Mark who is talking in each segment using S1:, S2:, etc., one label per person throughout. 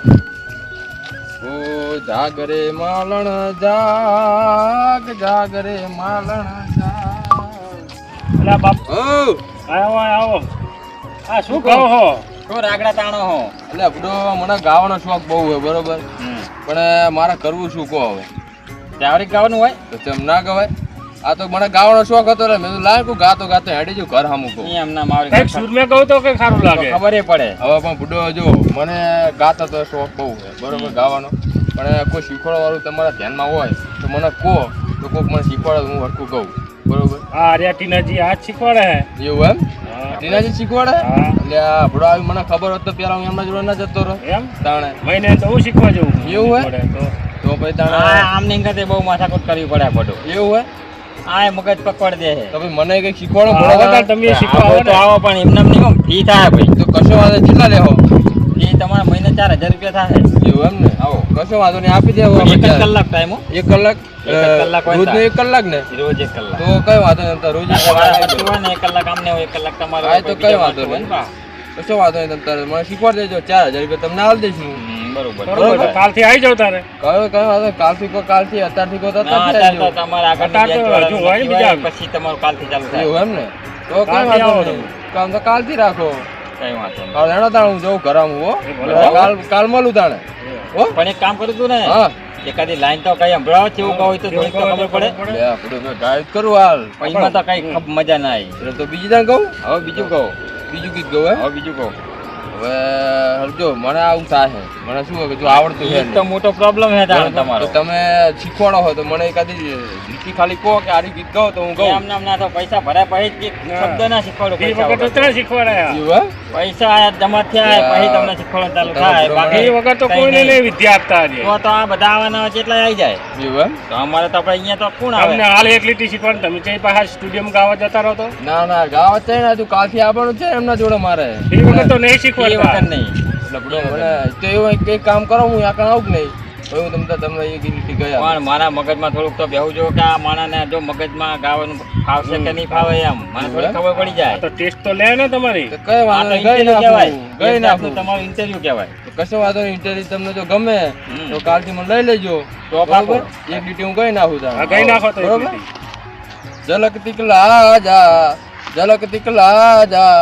S1: ઓ જાગરે માલણ જાગ જાગરે માલણ જાગ
S2: અલા બાપ
S1: ઓ
S2: આવો આ શું કહો હો
S3: તો રાગડા તાણો હો
S1: એટલે બડો મને ગાવાનો શોખ બહુ હોય બરોબર પણ મારે કરવું શું કહો હવે
S3: ચાવડી ગાવાનું હોય
S1: તો તેમ ના ગવાય આ તો મને ગાવાનો શોખ હતો રે મેં તો લાગ્યું ગાતો ગાતો હેડી જો ઘર હામું કહું
S3: એમ ના મારી
S2: કઈક સુર મેં કહું તો કઈ સારું લાગે
S3: ખબર પડે
S1: હવે પણ બુડો જો મને ગાતો તો શોખ બહુ છે બરોબર ગાવાનો પણ કોઈ શીખવાડવા વાળું તમારા ધ્યાનમાં હોય તો મને કહો તો કોઈક મને શીખવાડે હું હરખું કહું બરોબર
S2: હા અરે ટીનાજી આ જ શીખવાડે હે
S1: એવું એમ ટીનાજી શીખવાડે
S2: હા.
S1: એટલે આ બુડો આવી મને ખબર હોત તો પેલા હું એમના જોડે ના જતો રહો
S2: એમ
S1: તાણે
S2: મહિને તો હું શીખવા જવું
S1: એવું હે?
S2: પડે તો
S1: તો પછી તાણે
S3: આમ ની કરતે બહુ માથાકૂટ કરવી પડે બધું
S1: એવું હોય
S3: આ મગજ પકડ દે છે
S1: તો ભાઈ મને કઈક શીખવાડો
S2: આવો
S1: બરોબર
S2: તાર તમે શીખવા
S3: આવો
S2: આવો
S3: તો
S2: ને.
S3: આવો પણ એમને નહીં હો ફી થાય ભાઈ
S1: તો કશો વાંધો નહીં. કેટલા લેવો
S3: ફી તમારા મહિને 4000 રૂપિયા થાય
S1: એવું એમ ને
S3: આવો
S1: કશો વાંધો નહીં આપી દેવો
S3: એક જ
S1: આપણે.
S3: કલાક ટાઈમ હો
S1: એક કલાક
S3: એક જ કલાક હોય
S1: રોજનો
S3: તાર.
S1: 1 કલાક ને
S3: રોજ 1 કલાક
S1: તો કઈ વાંધો નહીં તો રોજ એક
S3: તમારે
S1: કલાક
S3: વસ્તુ હોય ને 1 કલાક આમને હોય 1 કલાક તમારે
S1: હા, એ તો
S3: બીજા
S1: કઈ વાંધો
S3: વસ્તુ હોય
S1: નહીં.
S3: ને બા.
S1: કશો વાંધો નહીં તમ તારે મને શીખવાડી દેજો 4000 રૂપિયા તમને આલ દઈશ હું
S3: બરોબર
S2: બરોબર તો કાલથી આવી જાવ તારે
S1: કયો વાંધો નહીં. કાલથી કો કાલથી અત્યારથી કો તો
S3: ના,
S1: અત્યારથી
S3: અત્યારે તો
S1: આવજો.
S3: તમારે આગળની
S2: અત્યારે તો
S3: batch
S2: હજુ
S3: વાળાને
S2: હોય ને
S3: નક્કી
S2: બીજા.
S3: પછી તમારું કાલથી ચાલુ થાય
S1: એવું એમ ને તો કઈ
S2: કાલથી
S1: વાંધો
S2: આવો
S1: નહીં કામ તો કાલથી રાખો
S3: કઈ વાંધો નહીં.
S1: હવે એનો તાણ હું જઉં ઘર આવું હો
S2: એ ભલે.
S1: કાલ મળું તાણે હો
S3: પણ એક કામ કરું તું ને
S1: હા
S3: એકાદી લાઈન તો કઈ સંભળાવો કેવું કહો તો થોડીક તો ખબર પડે
S1: લે આપણે મેં ગાઈડ કરું હાલ
S3: પણ એમાં તો કઈ મજા ના આવી
S1: એટલે તો બીજી તાણ કહું
S3: હવે બીજું કહો
S1: બીજું કીધું કહું
S3: હવે બીજું કહો
S1: હવે હરજો મને આવું થાય મને શું હોય કે જો આવડતું છે
S3: એ તો મોટો પ્રોબ્લેમ છે તારો
S1: તો
S3: તમારો
S1: તમે શીખવાડો હોય તો મને એકાદી રીતિ ખાલી કહો કે આરી ગીત ગાઓ તો હું
S3: એમ
S1: ગાઉં
S3: નામ ના તો પૈસા ભરાય પછી જ એક શબ્દ ના શીખવાડો
S2: ફી
S3: પૈસા
S2: વગર તો
S3: વગર.
S2: ત્યાં શીખવાડાયા
S1: એવું હે?
S3: પૈસા આયા જમા થયા પછી તમને શીખવાડવાનું ચાલુ થાય
S1: તમે
S3: બાકી
S2: ફી વગર તો
S3: કઈ
S2: કોઈને
S3: નહીં.
S2: નહીં વિદ્યા આપતા હજી
S3: તો આ બધા આવવાના હોય કેટલા આવી જાય
S1: એવું એમ?
S3: તો અમારે તો આપણે અહીંયા તો કોણ
S2: તમને
S3: આવે
S2: હાલ એક લીટી શીખવાડ તમે ચઈ પાછા સ્ટુડિયમ ગાવા જતા રહો તો
S1: ના ના ગાવા છે ને હજુ કાલથી આવવાનું છે એમના જોડે મારે
S2: ફી વગર તો નહીં
S3: એ
S2: શીખવાડતા
S3: વગર નહીં
S1: લપડો મને તો એવું કંઈક કામ કરો હું આ આવું કે નહીં તો હું તમને એ ગીરી ગયા
S3: પણ મારા મગજમાં થોડુંક તો બેહવું જો કે આ માણસને જો મગજમાં ગાવાનું ફાવશે કે નહીં ફાવે એમ મને થોડી ખબર પડી જાય
S2: તો ટેસ્ટ તો લે ને તમારી
S1: તો કઈ
S3: આ
S1: વાંધો
S3: તો
S1: નહીં ગઈ
S3: interview કહેવાય.
S1: નાખું ગઈ
S3: એક જાતનું
S1: નાખું
S3: તમારું ઇન્ટરવ્યુ કહેવાય
S1: તો કશો વાંધો નહીં ઇન્ટરવ્યુ તમને જો ગમે
S3: હમ.
S1: તો કાલથી મને લઈ લેજો
S3: તો પાકું.
S1: બરોબર એક લીટી હું ગઈ નાખું
S2: હા
S1: તારે.
S2: ગઈ નાખો તો એક
S1: બરોબર
S2: લીટી.
S1: ઝલક દિખલા જા ઝલક દિખલા જા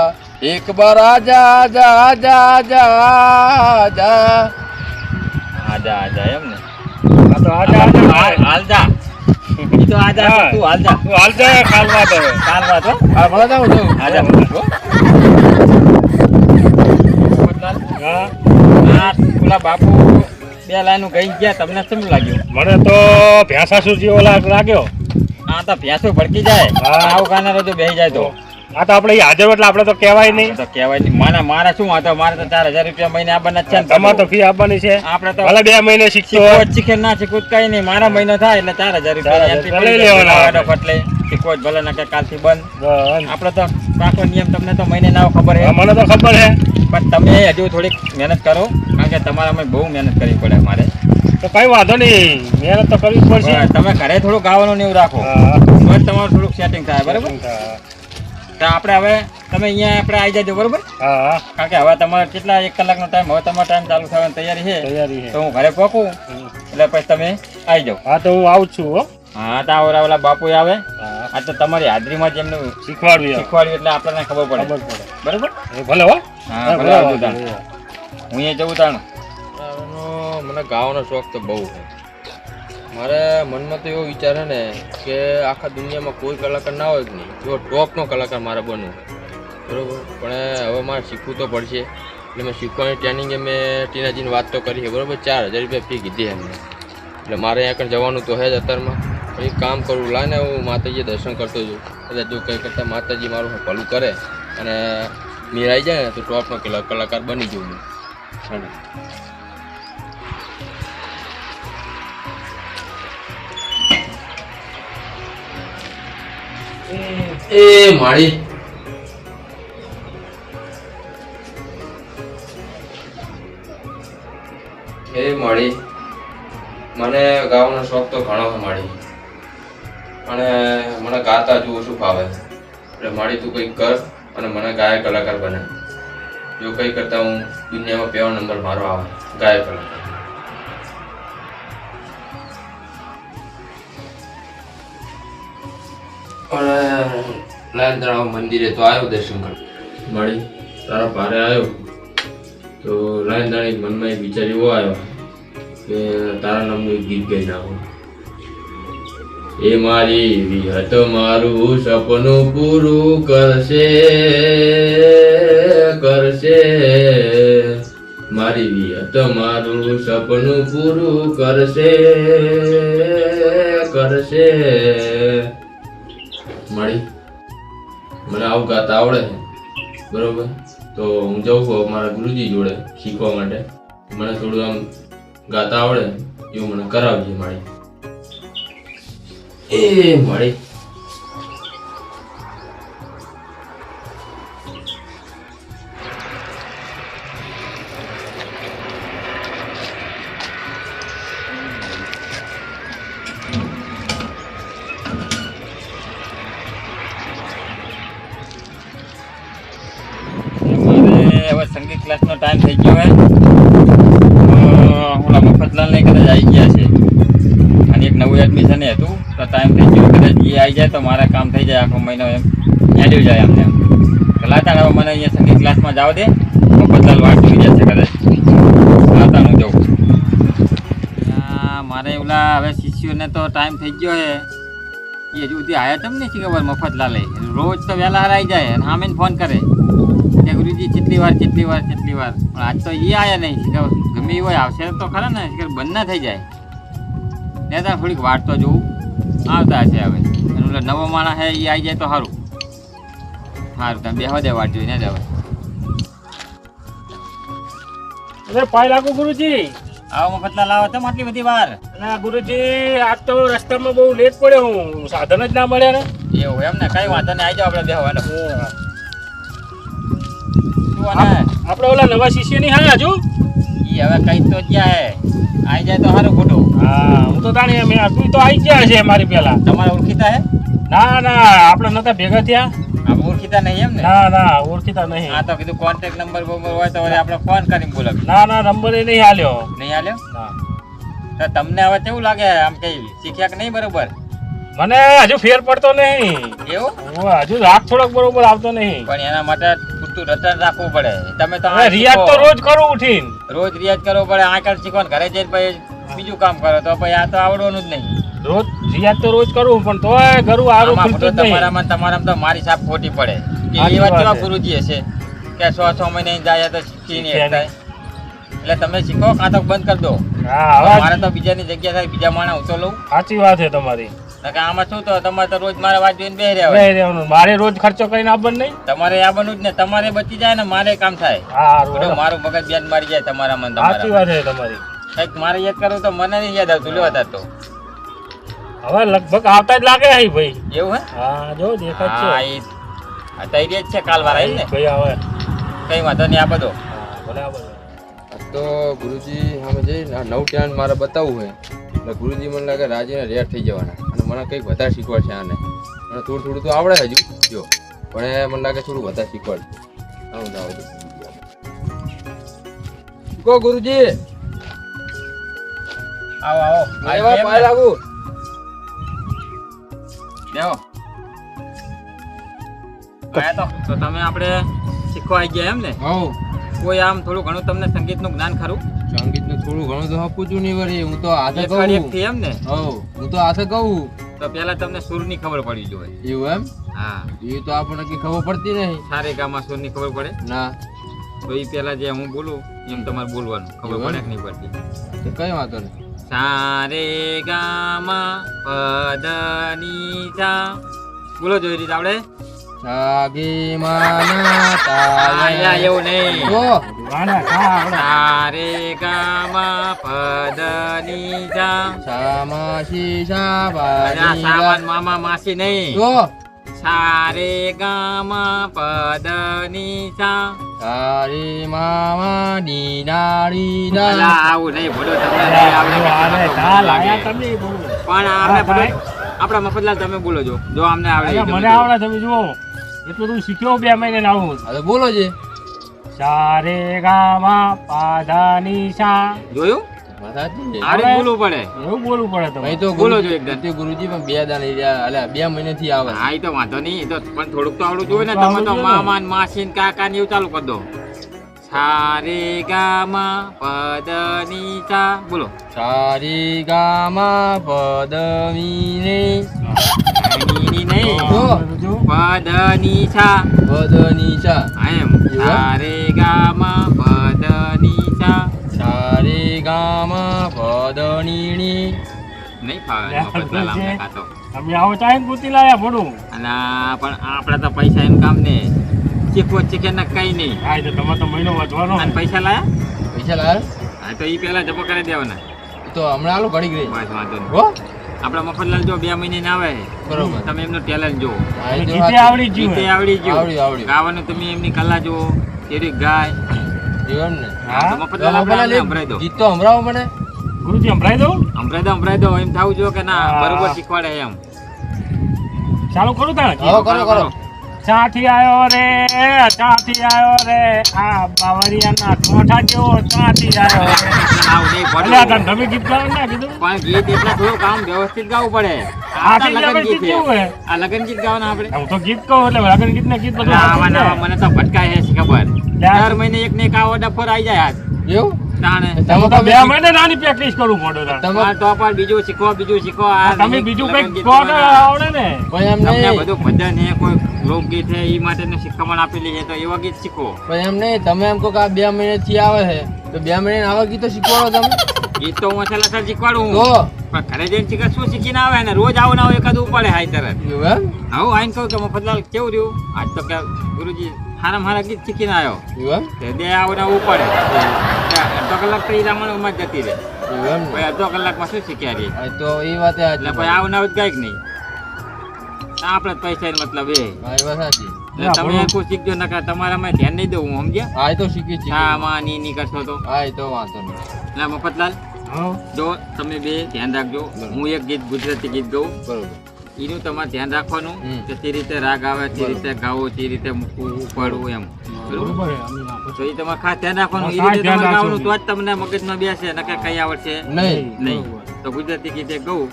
S1: એક બાર આજા આજા આજા આજા આજા
S3: આજા આજા એમ ને
S2: હા તો આજે આજે
S3: હાલ જા ઈ તો આજા
S2: હા.
S3: તું હાલ જા
S2: તું હાલ જા કાલ વાત હવે
S3: કાલ વાત હો
S1: હા ભલે જાઉં છું
S3: આજા
S1: હો?
S2: હા
S3: આ પેલા બાપુ બે લાઈનું ગઈ ગયા તમને શું લાગ્યું
S2: મને તો ભેંસા જેવો લાગ્યો
S3: આ તો ભેંસો ભડકી જાય
S2: હા.
S3: આવું ગાનારો જો બેસી જાય તો
S2: આ તો આપણે ઈ હાજર એટલે આપણે તો કહેવાય નહીં
S3: તો કહેવાય નહીં મારે શું વાંધો મારે તો 4000 રૂપિયા મહિને આપવાના જ છે ને
S2: તમારે તો ફી આપવાની છે
S3: આપણે તો
S2: ભલે 2 મહિને શીખતો
S3: શીખવો
S2: હોય.
S3: જ શીખે ના શીખવું જ કઈ નહીં મારા મહિનો થાય એટલે 4000 રૂપિયા
S2: 4,000
S3: entry
S2: લઈ
S3: પડી જાય.
S2: લેવાના
S3: લાવાડો ફટલે શીખવો જ ભલે નકર કાલથી બંધ
S2: બસ.
S3: આપણે તો પાકો નિયમ તમને તો મહિને ના ખબર
S2: હા,
S3: છે
S2: મને તો ખબર છે
S3: પણ તમે હજુ થોડીક મહેનત કરો કારણ કે તમારામાં બહુ મહેનત કરવી પડે મારે
S2: તો કઈ વાંધો નહીં મહેનત તો કરવી જ પડશે
S3: તમે ઘરે થોડું ગાવાનું ને એવું રાખો
S2: હા.
S3: તો જ તમારું થોડુંક સેટિંગ થાય બરાબર
S2: હા
S3: તો આપણે હવે તમે અહીંયા આપણે આવી જાજો બરાબર
S2: હા
S3: કારણ કે હવે તમારે કેટલા 1 કલાકનો ટાઈમ હવે તમારો ટાઈમ ચાલુ થવાની તૈયારી છે
S2: તૈયારી છે
S3: તો હું ઘરે પહોંચું એટલે પછી તમે આવી જાઓ
S2: હા તો હું આવું જ છું હો
S3: હા તો ઓલા બાપુ આવે
S2: હા
S3: આ તો તમારી હાજરીમાં જ એમનું
S2: શીખવાડવી હવે.
S3: શીખવાડ્યું એટલે આપણને ખબર પડે
S2: ખબર પડે
S3: બરાબર
S2: એ ભલે હો
S3: હા ભલે આવજો તાણ. હું અહીંયા જવું તાણ
S1: મને ગાવાનો શોખ તો બહુ છે મારે મનમાં તો એવો વિચાર છે ને કે આખા દુનિયામાં કોઈ કલાકાર ના હોય કે નહીં એવો ટોપનો કલાકાર મારે બનવું બરોબર પણ હવે મારે શીખવું તો પડશે એટલે મેં શીખવાની ટ્રેનિંગે મેં ટીનાજીની વાત તો કરી છે બરોબર 4000 રૂપિયા ફી કીધી એમને એટલે મારે અહીંયા આગળ જવાનું તો હે જ અત્યારમાં પણ એક કામ કરવું લાને હું માતાજી દર્શન કરતો છું કદાચ જો કંઈ કરતાં માતાજી મારું ભલું કરે અને મેળાઈ જાય ને તો ટોપનો કલાકાર બની જવું હું એ માળી માળી મને ગાવાનો શોખ તો ઘણો છે માળી અને મને ગાતા હજુ ઓછું ફાવે એટલે માળી તું કંઈક કર અને મને ગાયક કલાકાર બને જો કંઈ કરતા હું દુનિયામાં પહેલો નંબર મારો આવે ગાયક કલાકાર. અને લાયન તળાવ મંદિરે તો આવ્યો દર્શન કરવા મળી તારા ભારે આવ્યો તો લાયન તળાવ મનમાં એક વિચાર એવો આવ્યો કે તારા નામનું એક ગીત ગાઈ નાખો. એ મારી વિહત મારું સપનું પૂરું કરશે કરશે મારી વિહત મારું સપનું પૂરું કરશે કરશે. મળી મને આવું ગાતા આવડે છે બરોબર, તો હું જાઉં છું મારા ગુરુજી જોડે શીખવા માટે. મને થોડું આમ ગાતા આવડે એવું મને કરાવજે મારી. એ મળી
S3: હવે સંગીત ક્લાસનો ટાઈમ થઈ ગયો હોય. ઓલા મફતલાલ ને કદાચ આવી ગયા છે અને એક નવું એડમિશન હતું તો ટાઈમ થઈ ગયો. કદાચ એ આવી જાય તો મારા કામ થઈ જાય, આખો મહિનો એમ એડ્યું જાય અમને એમ. લાતા હવે મને અહીંયા સંગીત ક્લાસમાં જાવ દે, મફતલાલ વાટ જોઈ જશે કદાચ. લાતાનું જવું મારે ઓલા હવે શિષ્યોને તો ટાઈમ થઈ ગયો છે, એ હજુ સુધી આવ્યા તમ નહીં ખબર. મફતલાલે રોજ તો વહેલા આવી જાય અને સામે ફોન કરે કે ગુરુજી કેટલી વાર પણ આજ તો એ આવ્યા નહીં. ગમે એ હોય આવશે તો ખરા ને, બંધ ના થઈ જાય ને ત્યાં થોડીક વાટ તો જોવું આવતા હશે. હવે અને નવો માણસ છે એ આવી જાય તો સારું સારું. તમે બેહવા દે વાટ જોઈને જ હવે.
S2: અરે પાય લાગુ ગુરુજી.
S3: આવો મફતલાલ આવો તમે આટલી બધી વાર.
S2: ના ગુરુજી આજ તો રસ્તામાં બહુ લેટ પડ્યો, હું સાધન જ ના મળ્યા ને.
S3: એવું એમ ને, કઈ વાંધો નહીં, આવી જાઓ આપણે બેહવાનો.
S2: આપણે ઓલા નવા શિષ્ય ની હા હજુ
S3: ઈ હવે કઈ તો ગયા હે, આવી જાય તો સારું ખોટું.
S2: હા હું તો તાણી તું તો આવી ગયા છે મારી પેલા.
S3: તમારે ઓળખીતા હે?
S2: ના ના આપણે નતા ભેગા થયા.
S3: આમ ઓળખીતા નહીં એમ ને?
S2: ના ના ઓળખીતા નહીં.
S3: હા તો કીધું કોન્ટેક્ટ નંબર હોય તો આપણે ફોન કરીને બોલાવી.
S2: ના ના નંબર એ નહીં આલ્યો.
S3: નહીં આલ્યો?
S2: ના.
S3: તો તમને હવે કેવું લાગે, આમ કઈ શીખ્યા કે નહીં બરોબર?
S2: મને હજુ ફેર પડતો નહીં.
S3: એવું?
S2: હજુ રાગ થોડોક બરોબર આવતો નહીં.
S3: પણ એના માટે પૂરતું રટણ રાખવું પડે. તમે તો
S2: રિયાઝ તો રોજ કરું ઉઠીને.
S3: રોજ રિયાઝ કરવો પડે. આંકડ શીખો ઘરે જઈને પછી બીજું કામ કરો તો પછી આ તો આવડવાનું જ નહીં.
S2: રોજ રિયાઝ તો રોજ કરું પણ તોય ઘરું આરું ખુલતું જ નહીં.
S3: તમારામાં તો મારી સાપ ખોટી પડે કે એવા કેવા ગુરુજી હશે કે 6 મહિને જાય તો શીખી નહીં શકતા. એટલે તમે શીખો કાં તો બંધ કરી દો. મારે તો બીજાની જગ્યા થાય, બીજા માણસ હું તો લઉં.
S2: સાચી વાત છે તમારી.
S3: આમાં શું તો તમારે તો રોજ મારા વાત જોઈને બેહી રહેવાનું.
S2: મારે રોજ ખર્ચો કરીને આવવાનું નહીં.
S3: તમારે આવવાનું જ ને, તમારે બચી જાય ને મારે કામ થાય. મારું મગજ બેન મારી જાય તમારા મન.
S2: સાચી વાત છે તમારી.
S3: કઈક મારે યાદ કરવું તો મને નહીં યાદ આવતું. લેવા તો
S2: હવે લગભગ આવતા જ લાગે હે ભાઈ.
S3: એવું હે?
S2: હા જો દેખાય છે.
S3: આ તૈયાર જ છે કાલ વાળા ને
S2: ભાઈ. હવે
S3: કઈ વાંધો નહીં. આ બધો
S2: બરાબર.
S1: તો ગુરુજી સામે જઈને આ નવ ટેલેન્ટ મારે બતાવવું હોય એટલે ગુરુજી મને લાગે રાજીને રેડ થઈ જવાના અને મને કંઈક વધારે શીખવાડશે. આને મને થોડું થોડું તો આવડે હજુ જો, પણ એ મને લાગે થોડું વધારે શીખવાડશે. આવું ના આવડે. કહો ગુરુજી.
S3: આવો આવો.
S1: એવા પાય લાગુ.
S3: દેવો તો તમે આપણે શીખવા આવી ગયા એમ ને?
S1: હા.
S3: કોઈ આમ થોડું ઘણું તમને સંગીતનું જ્ઞાન ખરું?
S1: સંગીતનું થોડું ઘણું તો પૂછું નહીં વળી. હું તો હાથે કહું
S3: એમ ને?
S1: હું તો હાથે કહું
S3: તો પેલા તમને સુરની ખબર પડી જોઈએ.
S1: એવું એમ?
S3: હા.
S1: એ તો આપણને કઈ ખબર પડતી નહીં.
S3: સારે ગામાં સુરની ખબર પડે
S1: ના.
S3: તો એ પેલા જે હું બોલું એમ તમારે બોલવાનું. ખબર પડે કે નહીં પડતી?
S1: તો કઈ વાંધો નહીં.
S3: સારે ગામા પદની સા બોલો જોઈ રીતે આપણે.
S1: સાગી માના તાયા
S3: એવું નહીં. સારે ગામા પદની સા
S1: સામાસી સાબાની
S3: સામાન મામા માસી નહીં.
S1: તો
S3: સારે ગામા પદની સા
S1: સારી મામા નીનાળી
S3: અલા, આવું નહીં બોલો તમને નહીં આવડે. પણ આપણે બોલો આપણા મફતલાલ તમે બોલો જો અમને આવડે.
S2: મને આવડે. તમે જુઓ એટલું બધું શીખ્યો 2 મહિને આવું.
S1: હવે બોલો છે.
S2: સારે ગામા પાધાની સા.
S3: જોયું
S1: વાત સાચી છે.
S3: આરે બોલવું પડે
S2: એવું બોલવું પડે
S1: અહીં
S2: તમારે.
S1: તો
S3: બોલો
S1: ગુરુજી-
S3: જો એકદમ.
S1: તે ગુરુજી પણ 2 દાન લઈ રહ્યા, અલ્યા 2 મહિનેથી આવે છે.
S3: હા એ તો વાંધો નહીં એ તો પણ થોડુંક તો આવડું જોઈએ ને
S2: થોડુંક
S3: તમે તો
S2: આવડવું જોઈએ ને.
S3: મામા ને માસી ને કાકા ને એવું ચાલુ કરી દો સારે ગામા પદની સા બોલો
S1: સારી ગામા પદમીને
S3: ની નહીં
S1: જો.
S2: જો.
S3: પદની સા
S1: પદની સા
S3: આ એમ
S1: એવું?
S3: સારે ગામા પદની સા
S1: સારી ગામા પદનીની
S3: નહીં ફાવે
S2: યાર,
S3: મફતલાલ
S2: છે.
S3: અમને કાં તો.
S2: તમે આવો ચાઈન પૂછી લાયા ભોડું.
S3: અને આ પણ આપણે તો પૈસા એમ કામ ને ચીખવો ચીખે ને કઈ નહીં
S2: હા એ તો તમારે તો મહિનો વધવાનો.
S3: અને પૈસા લાયા
S1: પૈસા લાવ
S3: હા તો એ પહેલા જમા કરી દેવાના
S1: તો હમણાં આલો ઘડી ગઈ
S3: બસ વાંધો નહીં
S1: હો
S3: આપણા મફતલાલ જો 2 મહિને ના આવે
S1: બરોબર
S3: તમે એમનો ટેલેન્ટ જો
S1: હા, એ તો
S2: ગીતે
S1: વાત-
S2: આવડી ગયું
S3: ગીતે
S2: હે.
S3: આવડી ગયું
S1: આવડ્યું.
S3: ગાવાનું તમે એમની કલા જુઓ એરી ગાય
S1: એવું ને
S2: હા.
S3: તો મફતલાલ આપણે સંભળાઈ દો
S1: ગીત તો સંભળાવો મને
S2: ગુરુજી સંભળાઈ દઉં.
S3: સંભળાઈ દો એમ થવું જોઈએ કે ના
S2: હા.
S3: બરોબર શીખવાડે એમ
S2: ચાલુ કરું તાણે.
S1: હા કરો
S2: ચાથી આયો રે આ બાવળિયાના ઠોઠા જેવો ચાથી આયો રે.
S3: આવું નહીં પડે.
S2: અલ્યા તને તમે ગીત ગાવ ના કીધું.
S3: પણ ગીત એટલા થોડું કામ વ્યવસ્થિત ગાવું પડે
S2: આથી
S3: આ
S2: જ આપણે
S3: લગન ગીત
S2: ગીત કેવું હે?
S3: આ લગન ગીત ગાવાના આપણે
S2: હું તો ગીત કહું એટલે લગન ગીત ને ગીત બધું
S3: આવા
S2: સાચું
S3: નવા
S2: છે.
S3: મને તો ભટકાય છે ખબર
S2: લ્યા.
S3: દર મહિને એક ને એક આવો ડફોર આવી જાય હાથ
S1: એવું
S3: તાણે
S2: હું તો 2 મહિને નાની પ્રેક્ટિસ કરું મોઢું તાણ.
S1: તમે
S3: આ તો પણ બીજું શીખો આ
S2: તમે
S3: નહીં,
S2: બીજું
S3: લગન
S2: કઈક
S3: ગીત
S2: કહો તો
S3: ગાવાના.
S2: આવડે ને.
S1: ભાઈ એમ
S3: તમને
S1: નહીં
S3: બધું ભજન છે કોઈ લોકગીત છે એ માટેનું શિખામણ આપેલી છે તો એવા ગીત શીખો
S1: ભાઈ એમ નહીં તમે એમ કહો કે આ 2 મહિનેથી આવે છે તો 2 મહિને આવા ગીતો શીખવાડો તમે
S3: ગીત તો હું છેલ્લા શીખવાડું
S1: તો
S3: પણ ઘરે જઈને શીખે શું શીખીને આવે ને રોજ આવું ના આવું એકાદું પડે હાઈ તરત
S1: એવું એમ
S3: આવું આઈને કહું કે મફતલાલ કેવું રહ્યું આજ તો કે ગુરુજી હારા ગીત શીખીને આવ્યો
S1: એવું
S3: તે દે આવું ને આવું પડે અડધો કલાક તો એ રામણમાં જ જતી રહે
S1: એમ એવું એમ ને
S3: ભાઈ અડધો કલાકમાં શું શીખ્યા રહી
S1: હા, તો એ વાત એ
S3: એટલે
S1: સાચી
S3: ભાઈ આવું ને આવું જ ગાય કે નહીં આપણે જ પૈસા મતલબ એ
S1: હા એ વાત સાચી
S3: એટલે તમે આખું શીખજો નકર તમારામાં ધ્યાન નહીં દઉં હું સમજ્યા
S1: હા એ તો શીખી જ
S3: હા
S1: શીખી
S3: માં ની કરશો તો
S1: હા એ તો વાંધો નહીં
S3: એટલે મફતલાલ
S2: હા.
S3: જો તમે બે ધ્યાન રાખજો હું એક ગીત ગુજરાતી ગીત ગાઉં
S1: બરોબર
S3: એનું તમારે ધ્યાન રાખવાનું
S1: હમ.
S3: કે તે રીતે રાગ આવે તે રીતે ગાવો તે રીતે મૂકવું ઉપાડવું એમ બરોબર
S2: બરોબર હે, અમે આપો
S3: તો એ તમારે ખાસ ધ્યાન રાખવાનું એ
S2: ખાસ
S3: રીતે
S2: ધ્યાન
S3: તમારે ગાવાનું
S2: રાખજો.
S3: તો જ તમને મગજમાં બેસે નકર કઈ આવડશે
S1: નહીં
S3: નહીં તો ગુજરાતી ગીતે ગઉં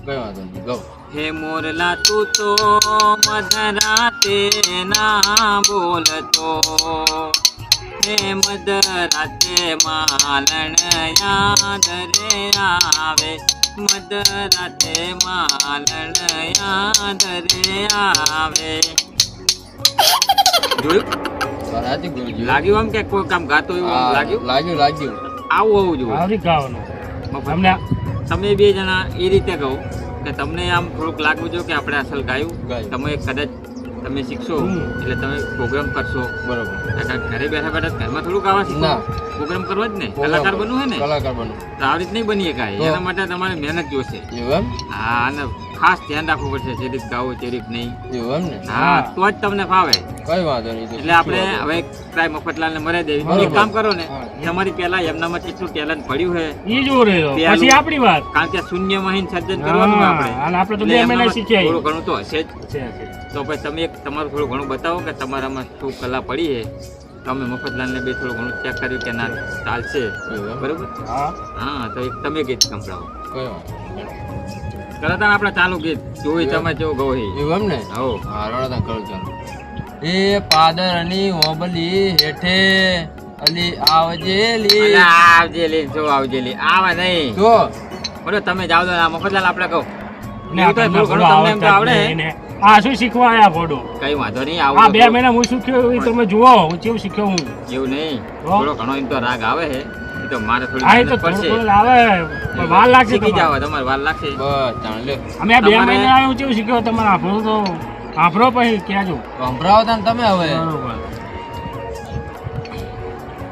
S1: કઈ વાંધો નહીં ગો
S3: હે મોરલા તું તો મધરાતે ના બોલતો હે મધરાતે માલણ યાદ રે આવે મધરાતે માલણ યાદ રે આવે જોયું
S1: સાચી ગુરુજી
S3: લાગ્યું આમ કે કોઈ કામ ગાતો એવું આમ
S1: હા,
S3: લાગ્યું
S1: લાગ્યું
S3: આવું હોવું જોઈએ
S2: આવડી ગાવાનું.
S3: મફત.
S2: તમને
S3: તમે બે જણા એ રીતે કહો કે તમને આમ થોડુંક લાગવું જોઈએ કે આપણે અસલ ગાયું
S1: ગાયું.
S3: તમે કદાચ તમે શીખશો
S2: હમ.
S3: એટલે તમે પ્રોગ્રામ કરશો
S1: બરોબર
S3: નકર ઘરે બેઠા બેઠા ઘરમાં થોડુંક આવા શીખો
S1: ના.
S3: પ્રોગ્રામ કરવો જ ને કલાકાર બનવું હે ને
S1: કલાકાર બનવું
S3: તો આવી રીત નહીં બની શકાય
S1: તો.
S3: એના માટે તમારે મહેનત જોશે
S1: એવું એમ
S3: હા અને ખાસ ધ્યાન રાખવું પડશે જે રીત ગાવું તે રીત નહીં
S1: એવું એમ ને
S3: હા તો જ તમને ફાવે
S1: કઈ વાંધો નહીં તો
S3: એટલે આપણે હવે ટ્રાય મફતલાલને મરાઈ દેવી
S1: બરોબર.
S3: એક કામ કરો ને
S2: હા.
S3: તમારી પહેલા એમનામાં કેટલું ટેલેન્ટ પડ્યું છે
S2: ઈ જો રે
S3: પેલું.
S2: પછી આપણી વાત
S3: કારણ કે શૂન્યમાં સર્જન કરવાનું
S2: હા,
S3: આપણે
S2: અને આપણે તો
S3: એટલે
S2: 2 મહિના
S3: એમનામાં
S2: શીખ્યા
S3: થોડું ઘણું તો હશે જ
S2: છે, છે.
S3: તો પછી તમે એક તમારું થોડું ઘણું બતાવો કે તમારામાં શું કલા પડી છે તમે મફતલાલને બે થોડું ઘણું ચેક કર્યું કે ના ચાલશે
S1: એવું એમ?
S3: બરોબર
S2: હા
S3: હા તો એક તમે ગીત સંભળાવો
S1: કઈ વાંધો નહીં.
S3: તરત આપણે ચાલુ ગીત જોઈ તમે જેવું ગૌ હે
S1: એવું એમ ને
S3: હો
S1: હા રડતા કરું ચાલો એ પાદરની ઓબલી હેઠે અલી આવજેલી
S3: અલે આવજે લે જો આવજે લે આવા નહીં
S1: તો
S3: બરોબર તમે જાવ તો આ મફતલાલ આપણે કહો
S2: ને
S3: એવું તો
S2: આપણને
S3: થોડું ઘણું તમને એમ તો
S2: આવડતા જ
S3: આવડે
S2: નહીં ને. આ શું શીખવા આયા ભોડું?
S3: કઈ વાંધો નહીં
S2: આ
S3: આવું
S2: 2 મહિના હું શીખ્યો એ તમે જુઓ હું કેવું શીખ્યો હું.
S3: એવું નહીં
S2: તો?
S3: થોડો ઘણો એમ તો રાગ આવે છે એ તો મારે થોડી
S2: આ એ તો
S3: મહેનત પડશે
S2: થોડું થોડું આવે પણ વાર લાગશે
S3: શીખી
S2: તમારે.
S3: જાવ તમારે વાર લાગશે
S1: બસ જાણ લે
S2: અમે આ 2
S3: તમારે-
S2: મહિના આવ્યો કેવું શીખ્યો તમારે આભરો તો આભરો પછી કહેજો.
S1: સંભળાવો તા ને તમે હવે
S2: બરોબર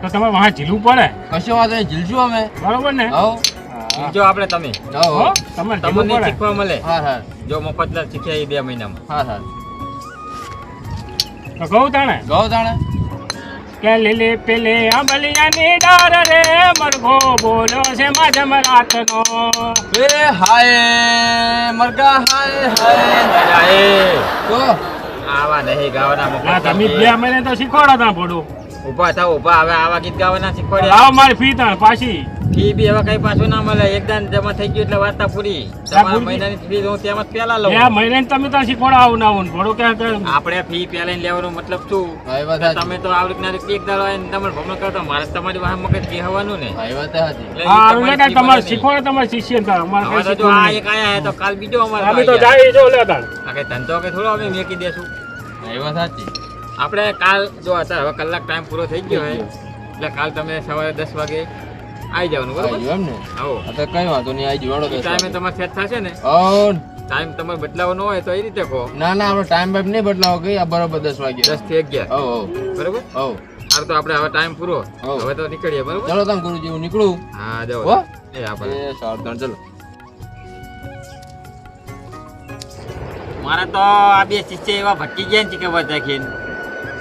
S2: તો તમારે વાહ ઝીલવું પડે
S1: કશો વાંધો નહીં ઝીલશું અમે
S2: બરોબર ને
S1: હવ
S2: હા.
S3: જો આપણે તમે
S1: હવ
S2: હો, તમારે ઝીલવું
S3: તમને
S2: પડે.
S3: શીખવા મળે
S1: હા હા
S3: જો મફતલાલ શીખ્યા એ 2 મહિનામાં
S1: હા હા
S2: તો કહું તાણે
S1: ગૌ તાણે
S2: કે લીલી પેલી આંબલિયાની ડાર રે મરઘો બોલ્યો છે માધમ રાતનો.
S1: એ હાય મરગા હાય હાય તો
S3: આવા નહીં ગાવાના
S2: ના તમે
S3: મફતલાલ
S2: 2 મહિને તો શીખવાડો તા ભોડું
S3: ઊભા થાવ ઊભા. હવે આવા ગીત ગાવાના શીખવાડે.
S2: લાવો મારી ફી તાણ પાછી.
S3: ફી બી હવે કઈ પાછું ના મળે. એકદમ જમા થઈ ગયું એટલે વાર્તા પૂરી. તમારા મહિનાની ફી હું તેમ જ પહેલા લઉં.
S2: 2 મહિને તમે ત્યાં શીખવાડો આવું થોડું કે
S3: આપણે ફી પહેલા લેવાનો મતલબ શું?
S1: હા, એ વાત
S3: કે
S1: સાચી.
S3: તમે તો આવડત ના એક દાડો આવીને તમારે ભમણો કરતો મારે તમારી વાહ મગજ કહેવાનું ને.
S1: હા, એ વાત સાચી.
S3: એટલે ઈ
S2: હા
S3: તમારી
S2: એટલે
S3: ફી
S2: તમારે
S3: બને
S2: શીખવાડો તમારે શિષ્ય તાણ અમારે
S3: નહીં.
S2: કઈ
S3: હવે તો જો આ
S2: શીખવાનું
S3: એક આયા હે તો કાલ બીજો અમારે
S2: અમે તો
S3: તો આઈ
S2: જાય જો લે તાણ.
S3: જાય. આ કઈ ધંધો કે થોડો અમે મેકી દેશું.
S1: હા, એ વાત સાચી.
S3: આપણે કાલ જો અત્યારે હવે કલાક ટાઈમ પૂરો થઈ ગયો હોય એટલે કાલ તમે સવારે 10 વાગે આવી જવાનું બરોબર.
S1: આવી ગયું એમ ને?
S3: આવો
S1: હા, તો કઈ વાંધો નહીં, આવી જવાડો
S3: એ ટાઈમે તમારે સેટ થશે ને.
S1: ઓ
S3: ટાઈમ તમારે બદલાવાનો હોય તો એ રીતે કહો.
S1: ના ના, આપણે ટાઈમ બાઈમ નહીં બદલાવો કઈ, આ બરોબર 10 વાગે.
S3: 10 થી 11
S1: ઓ
S3: બરોબર.
S1: ઓ
S3: હાલ તો આપણે હવે ટાઈમ પૂરો.
S1: હઉ.
S3: હવે તો નીકળીએ બરોબર.
S1: ચલો તમે ગુરુજી, હું નીકળું.
S3: હા જાઓ.
S1: હો?
S3: એ આપણે
S1: એ સાવધાન, ચલો.
S3: મારા તો આ બે શિષ્ય એવા ભટકી ગયા ને કે રાખીને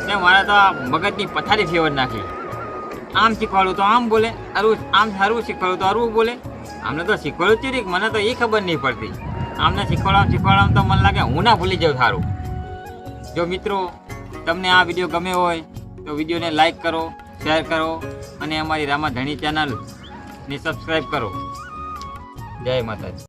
S3: ને મારા તો આ મગજની પથારી ફેવર નાખી. આમ શીખવાડું તો આમ બોલે, આમ સારું શીખવાડું તો સારું બોલે. આમને તો શીખવાડું ચીરીક મને તો એ ખબર નહીં પડતી. આમને શીખવાડવામાં તો મને લાગે હું ના ભૂલી જાઉં સારું. જો મિત્રો તમને આ વિડીયો ગમે હોય તો વિડીયોને લાઈક કરો, શેર કરો અને અમારી રામા ધણી ચેનલને સબસ્ક્રાઈબ કરો. જય માતાજી.